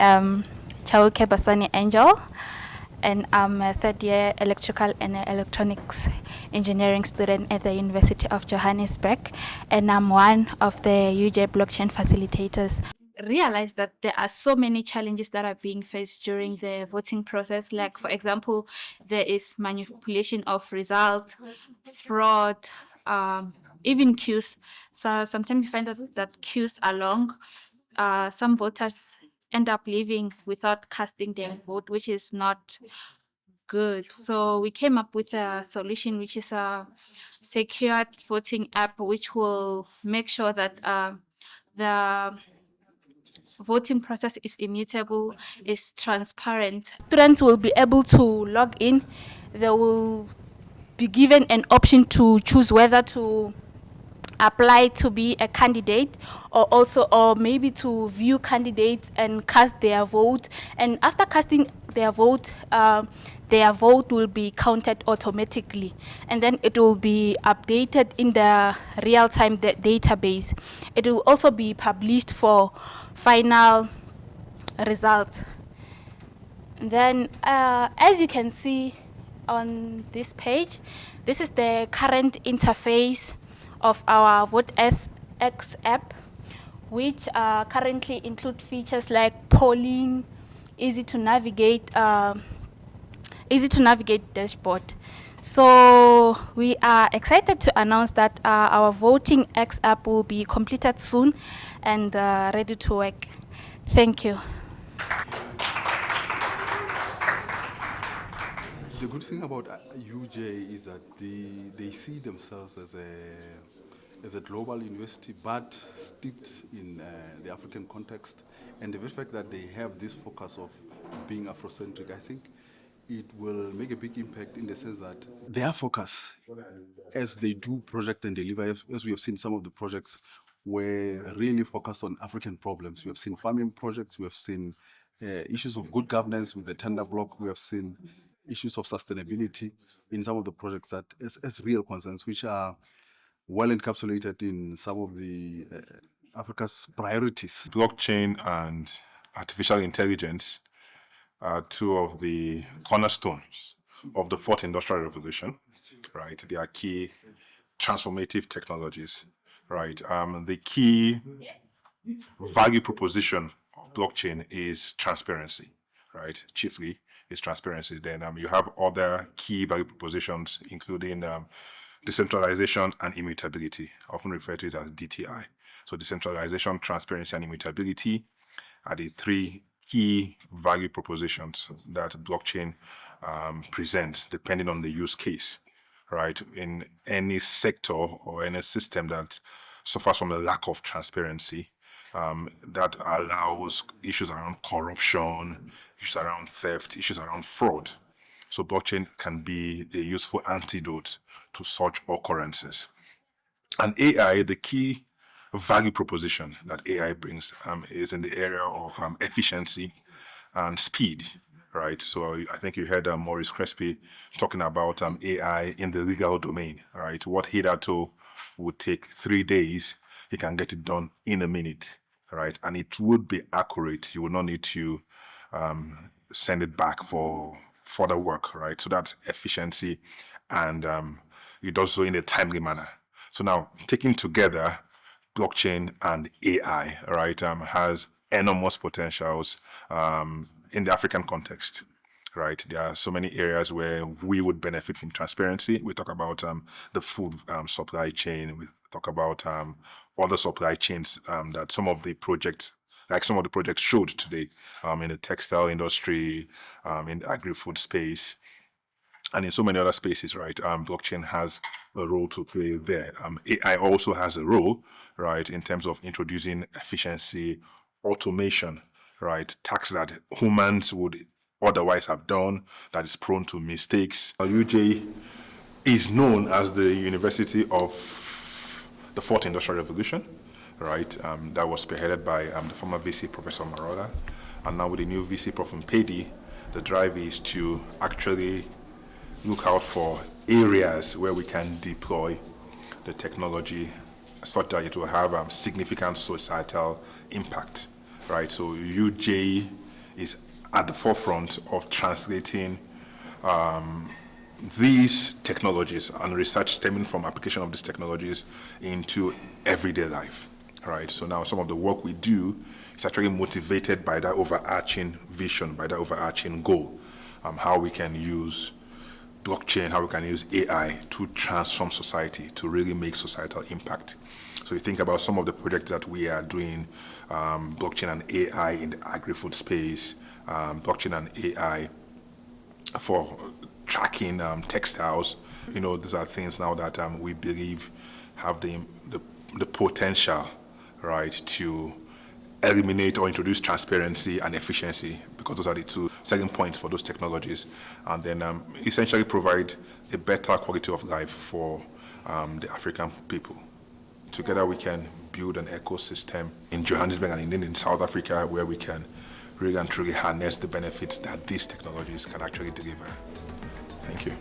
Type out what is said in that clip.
am Chauke Basani Angel, and I'm a third year electrical and electronics engineering student at the University of Johannesburg, and I'm one of the UJ blockchain facilitators. Realize that there are so many challenges that are being faced during the voting process. Like, for example, there is manipulation of results, fraud, even queues. So sometimes you find that queues are long. Some voters end up leaving without casting their vote, which is not good. So we came up with a solution, which is a secured voting app, which will make sure that the voting process is immutable, is transparent. Students will be able to log in. They will be given an option to choose whether to apply to be a candidate, or maybe to view candidates and cast their vote. And after casting their vote will be counted automatically, and then it will be updated in the real-time database. It will also be published for final results. Then, as you can see on this page, this is the current interface of our Votex app, which currently include features like polling, easy to navigate dashboard. So we are excited to announce that our Voting X app will be completed soon and ready to work. Thank you. The good thing about UJ is that they see themselves as a global university, but steeped in the African context. And the very fact that they have this focus of being Afrocentric, I think it will make a big impact in the sense that their focus, as they do project and deliver, as we have seen some of the projects, were really focused on African problems. We have seen farming projects, we have seen issues of good governance with the tender block, we have seen issues of sustainability in some of the projects that as real concerns, which are well encapsulated in some of the Africa's priorities. Blockchain and artificial intelligence are two of the cornerstones of the fourth industrial revolution, right? They are key transformative technologies, right? The key value proposition of blockchain is transparency, right? Chiefly is transparency. Then you have other key value propositions, including decentralization and immutability, often referred to it as DTI. So decentralization, transparency, and immutability are the three key value propositions that blockchain presents, depending on the use case, right? In any sector or any system that suffers from a lack of transparency, that allows issues around corruption, issues around theft, issues around fraud. So blockchain can be a useful antidote to such occurrences. And AI, the key value proposition that AI brings is in the area of efficiency and speed, right? So I think you heard Maurice Crespi talking about AI in the legal domain, right? What hitherto would take 3 days, he can get it done in a minute, right? And it would be accurate. You would not need to send it back for further work, right? So that's efficiency, and it does so in a timely manner. So now, taking together blockchain and AI, right, has enormous potentials in the African context, right? There are so many areas where we would benefit from transparency. We talk about the food supply chain. We talk about other supply chains that some of the projects showed today in the textile industry, in the agri-food space, and in so many other spaces, right? Blockchain has a role to play there. AI also has a role, right, in terms of introducing efficiency, automation, right? Tasks that humans would otherwise have done, that is prone to mistakes. UJ is known as the University of the Fourth Industrial Revolution, right? That was spearheaded by the former VC, Professor Marola, and now with the new VC, Prof. Mpedi, the drive is to actually look out for areas where we can deploy the technology such that it will have significant societal impact, right? So UJ is at the forefront of translating these technologies and research stemming from application of these technologies into everyday life, right? So now some of the work we do is actually motivated by that overarching vision, by that overarching goal, how we can use blockchain, how we can use AI to transform society, to really make societal impact. So you think about some of the projects that we are doing, blockchain and AI in the agri-food space, blockchain and AI for tracking textiles. These are things now that we believe have the potential, right, to eliminate or introduce transparency and efficiency, because those are the two selling points for those technologies, and then essentially provide a better quality of life for the African people. Together we can build an ecosystem in Johannesburg and in South Africa where we can really and truly harness the benefits that these technologies can actually deliver. Thank you.